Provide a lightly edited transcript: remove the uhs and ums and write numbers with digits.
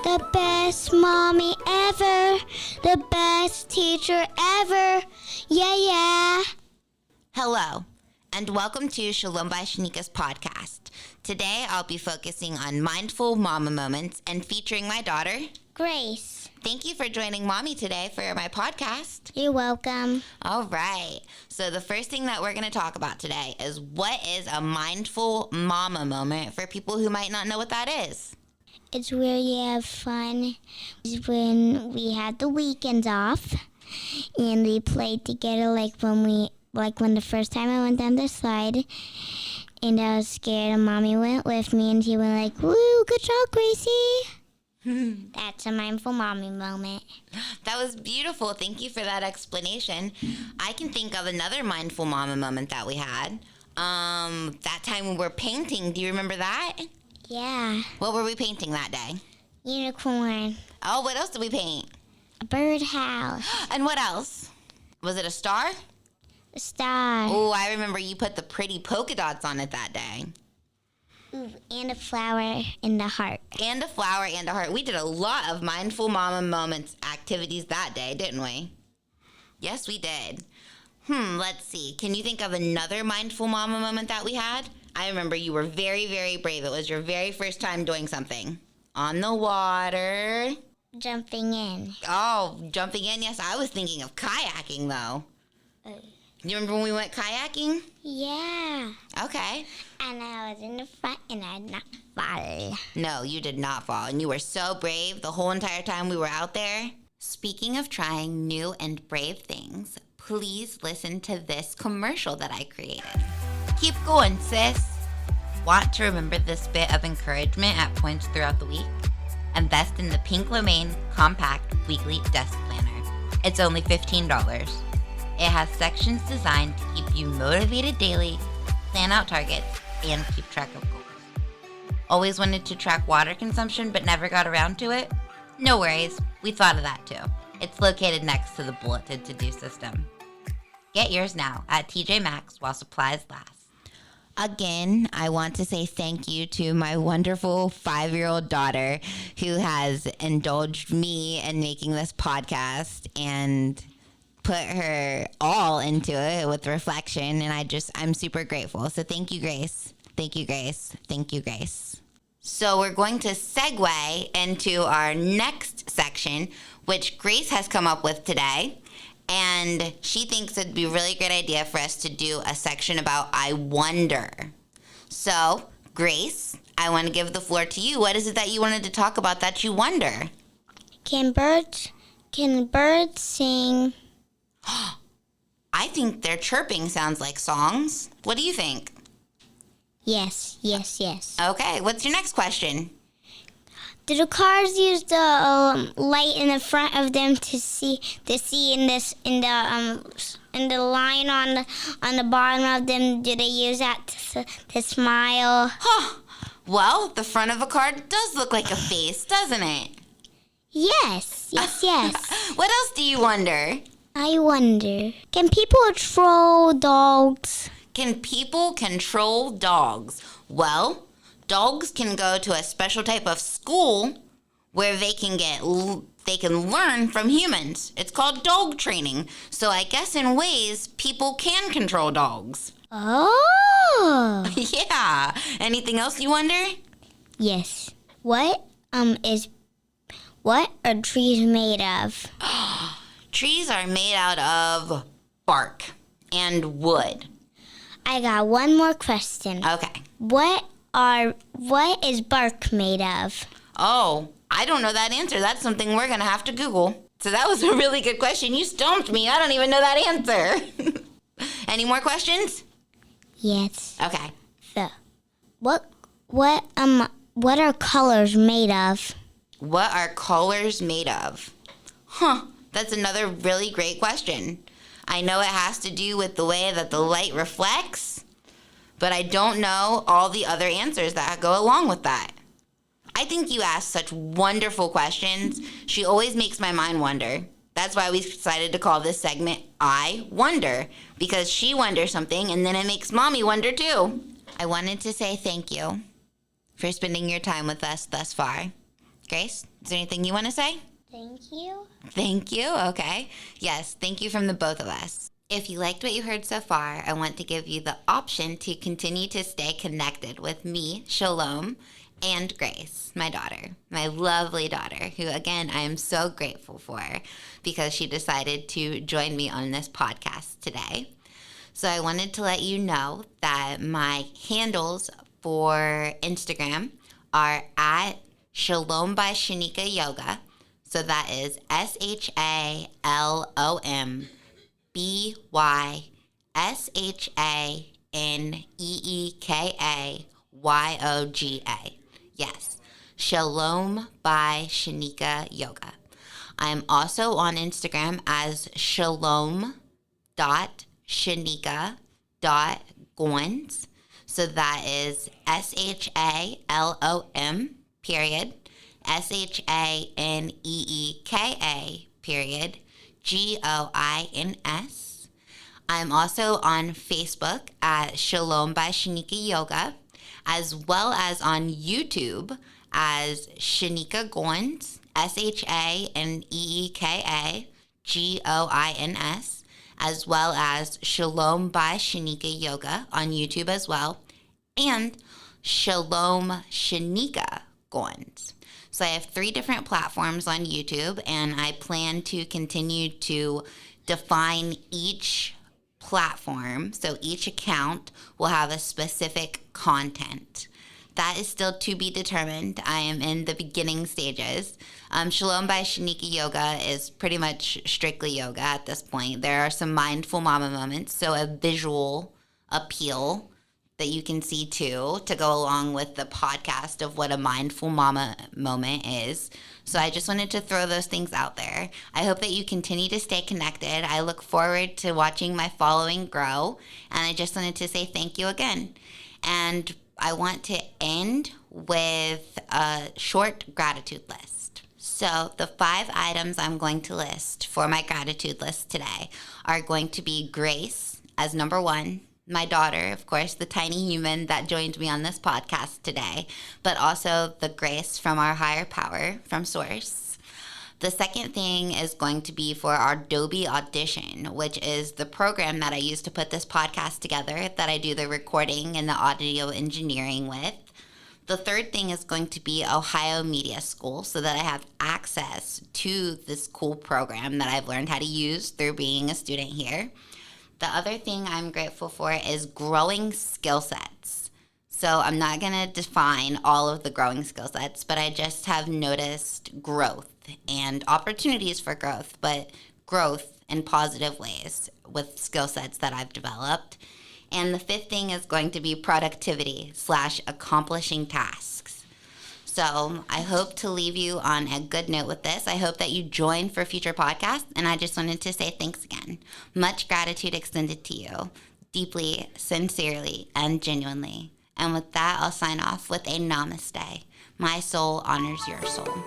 The best mommy ever. The best teacher ever. Yeah. Hello, and welcome to Shalom by Shaneeka's podcast. Today, I'll be focusing on mindful mama moments and featuring my daughter, Grace. Thank you for joining Mommy today for my podcast. You're welcome. All right. So the first thing that we're going to talk about today is what is a mindful mama moment for people who might not know what that is. It's where you have fun. It's when we had the weekends off and we played together like when the first time I went down the slide and I was scared and Mommy went with me and she went like, woo, good job, Gracie. That's a mindful mommy moment. That was beautiful. Thank you for that explanation. I can think of another mindful mama moment that we had. That time we were painting. Do you remember that? Yeah. What were we painting that day? Unicorn. Oh, what else did we paint? A birdhouse. And what else? Was it a star? A star. Oh, I remember you put the pretty polka dots on it that day. Ooh, and a flower and a heart. And a flower and a heart. We did a lot of mindful mama moments activities that day, didn't we? Yes, we did. Let's see. Can you think of another mindful mama moment that we had? I remember you were very, very brave. It was your very first time doing something. On the water. Jumping in. Oh, jumping in? Yes, I was thinking of kayaking, though. You remember when we went kayaking? Yeah. Okay. And I was in the front and I did not fall. No, you did not fall. And you were so brave the whole entire time we were out there. Speaking of trying new and brave things, please listen to this commercial that I created. Keep going, sis. Want to remember this bit of encouragement at points throughout the week? Invest in the Pink Lamaine Compact Weekly Desk Planner. It's only $15. It has sections designed to keep you motivated daily, plan out targets, and keep track of goals. Always wanted to track water consumption but never got around to it? No worries, we thought of that too. It's located next to the bulleted to-do system. Get yours now at TJ Maxx while supplies last. Again, I want to say thank you to my wonderful 5-year-old daughter who has indulged me in making this podcast and put her all into it with reflection, and I'm super grateful. So thank you, Grace. Thank you, Grace. Thank you, Grace. So we're going to segue into our next section, which Grace has come up with today. And she thinks it'd be a really great idea for us to do a section about I wonder. So, Grace, I want to give the floor to you. What is it that you wanted to talk about that you wonder? Can birds sing? I think their chirping sounds like songs. What do you think? Yes. Okay, what's your next question? Do the cars use the light in the front of them to see in the line on the bottom of them? Do they use that to smile? Well, the front of a car does look like a face, doesn't it? Yes. What else do you wonder? I wonder, can people control dogs? Can people control dogs? Well, dogs can go to a special type of school where they can learn from humans. It's called dog training. So I guess in ways, people can control dogs. Oh. Yeah. Anything else you wonder? Yes. What are trees made of? Trees are made out of bark and wood. I got one more question. Okay. What is bark made of? Oh, I don't know that answer. That's something we're going to have to Google. So that was a really good question. You stumped me. I don't even know that answer. Any more questions? Yes. Okay. So, what are colors made of? What are colors made of? That's another really great question. I know it has to do with the way that the light reflects, but I don't know all the other answers that go along with that. I think you ask such wonderful questions. She always makes my mind wonder. That's why we decided to call this segment I Wonder, because she wonders something and then it makes Mommy wonder too. I wanted to say thank you for spending your time with us thus far. Grace, is there anything you want to say? Thank you. Thank you. Okay. Yes, thank you from the both of us. If you liked what you heard so far, I want to give you the option to continue to stay connected with me, Shalom, and Grace, my daughter, my lovely daughter, who, again, I am so grateful for because she decided to join me on this podcast today. So I wanted to let you know that my handles for Instagram are at Shalom by Shaneeka Yoga. So that is ShalomByShaneekaYoga. Yes, Shalom by Shaneeka Yoga. I'm also on Instagram as shalom.shaneeka.goins. So that is SHALOM period SHANEEKA period GOINS. I'm also on Facebook at Shalom by Shaneeka Yoga, as well as on YouTube as Shaneeka Goins, SHANEEKA GOINS, as well as Shalom by Shaneeka Yoga on YouTube as well, and Shalom Shaneeka Goins. So I have 3 different platforms on YouTube, and I plan to continue to define each platform. So each account will have a specific content. That is still to be determined. I am in the beginning stages. Shalom by Shaneeka Yoga is pretty much strictly yoga at this point. There are some mindful mama moments, so a visual appeal that you can see too to go along with the podcast of what a mindful mama moment is. So I just wanted to throw those things out there. I hope that you continue to stay connected. I look forward to watching my following grow, and I just wanted to say thank you again. And I want to end with a short gratitude list. So the 5 items I'm going to list for my gratitude list today are going to be grace as number 1, my daughter, of course, the tiny human that joined me on this podcast today, but also the grace from our higher power, from Source. The second thing is going to be for our Adobe Audition, which is the program that I use to put this podcast together, that I do the recording and the audio engineering with. The third thing is going to be Ohio Media School, so that I have access to this cool program that I've learned how to use through being a student here. The other thing I'm grateful for is growing skill sets. So I'm not going to define all of the growing skill sets, but I just have noticed growth and opportunities for growth, but growth in positive ways with skill sets that I've developed. And the 5th thing is going to be productivity / accomplishing tasks. So I hope to leave you on a good note with this. I hope that you join for future podcasts. And I just wanted to say thanks again. Much gratitude extended to you, deeply, sincerely, and genuinely. And with that, I'll sign off with a namaste. My soul honors your soul.